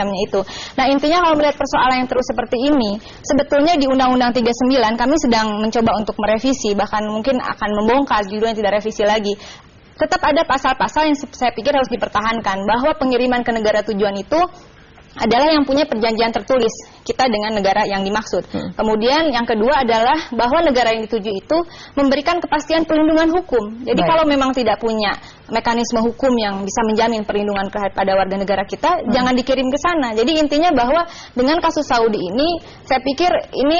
itu. Nah, intinya kalau melihat persoalan yang terus seperti ini, sebetulnya di Undang-Undang 39 kami sedang mencoba untuk merevisi, bahkan mungkin akan membongkar judulnya tidak revisi lagi. Tetap ada pasal-pasal yang saya pikir harus dipertahankan, bahwa pengiriman ke negara tujuan itu adalah yang punya perjanjian tertulis kita dengan negara yang dimaksud. Kemudian yang kedua adalah bahwa negara yang dituju itu memberikan kepastian perlindungan hukum. Jadi kalau memang tidak punya mekanisme hukum yang bisa menjamin perlindungan kepada warga negara kita, jangan dikirim ke sana. Jadi intinya bahwa dengan kasus Saudi ini, saya pikir ini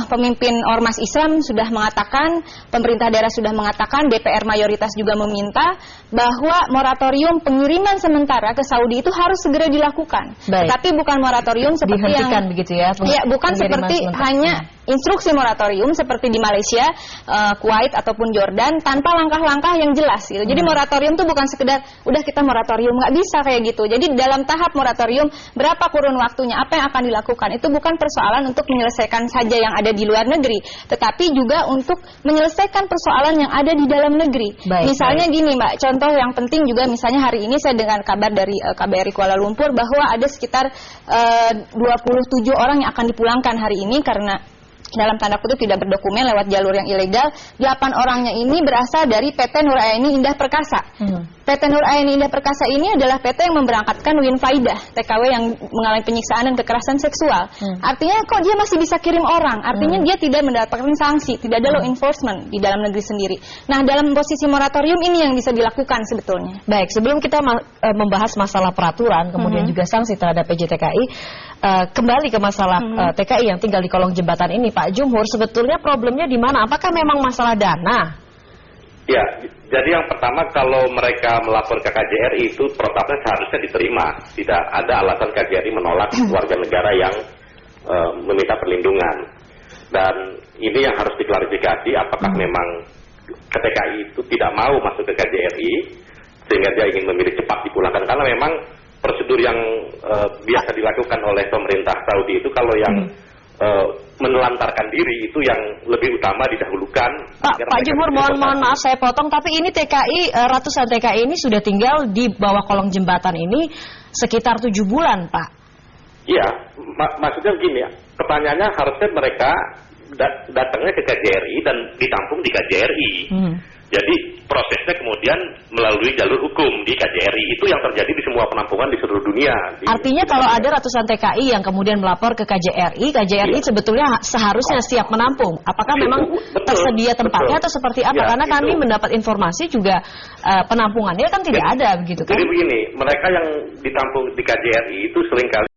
pemimpin Ormas Islam sudah mengatakan, pemerintah daerah sudah mengatakan, DPR mayoritas juga meminta bahwa moratorium pengiriman sementara ke Saudi itu harus segera dilakukan. Tapi bukan moratorium seperti yang begitu ya, bukan seperti hanya instruksi moratorium seperti di Malaysia, Kuwait ataupun Jordan tanpa langkah-langkah yang jelas gitu. Jadi moratorium itu bukan sekedar udah kita moratorium, nggak bisa kayak gitu. Jadi dalam tahap moratorium berapa kurun waktunya, apa yang akan dilakukan, itu bukan persoalan untuk menyelesaikan saja yang ada di luar negeri, tetapi juga untuk menyelesaikan persoalan yang ada di dalam negeri. Misalnya gini Mbak, contoh yang penting juga misalnya hari ini saya dengar kabar dari KBRI Kuala Lumpur bahwa ada sekitar 27 orang yang akan dipulangkan hari ini karena dalam tanda kutip tidak berdokumen lewat jalur yang ilegal. 8 orangnya ini berasal dari PT Nur Aini Indah Perkasa. PT Nur Aini Indah Perkasa ini adalah PT yang memberangkatkan Win Faidah, TKW yang mengalami penyiksaan dan kekerasan seksual. Artinya kok dia masih bisa kirim orang? Artinya dia tidak mendapatkan sanksi, tidak ada law enforcement di dalam negeri sendiri. Nah, dalam posisi moratorium ini yang bisa dilakukan sebetulnya. Baik, sebelum kita membahas masalah peraturan, kemudian juga sanksi terhadap PJTKI, kembali ke masalah TKI yang tinggal di kolong jembatan ini, Pak Jumhur, sebetulnya problemnya di mana? Apakah memang masalah dana? Ya, jadi yang pertama kalau mereka melapor ke KJRI itu protapnya seharusnya diterima. Tidak ada alasan KJRI menolak warga negara yang meminta perlindungan. Dan ini yang harus diklarifikasi apakah memang TKI itu tidak mau masuk ke KJRI sehingga dia ingin memilih cepat dipulangkan. Karena memang prosedur yang biasa dilakukan oleh pemerintah Saudi itu kalau yang menelantarkan diri itu yang lebih utama didahulukan. Pak Jumhur, mohon maaf saya potong, tapi ini TKI, ratusan TKI ini sudah tinggal di bawah kolong jembatan ini sekitar 7 bulan, Pak. Iya, maksudnya begini ya, pertanyaannya harusnya mereka datangnya ke KJRI dan ditampung di KJRI. Jadi prosesnya kemudian melalui jalur hukum di KJRI. Itu yang terjadi di semua penampungan di seluruh dunia. Artinya kalau ada ratusan TKI yang kemudian melapor ke KJRI, KJRI sebetulnya seharusnya siap menampung. Apakah memang tersedia tempatnya atau seperti apa? Karena kami mendapat informasi juga penampungannya kan tidak ada begitu kan? Jadi begini, mereka yang ditampung di KJRI itu seringkali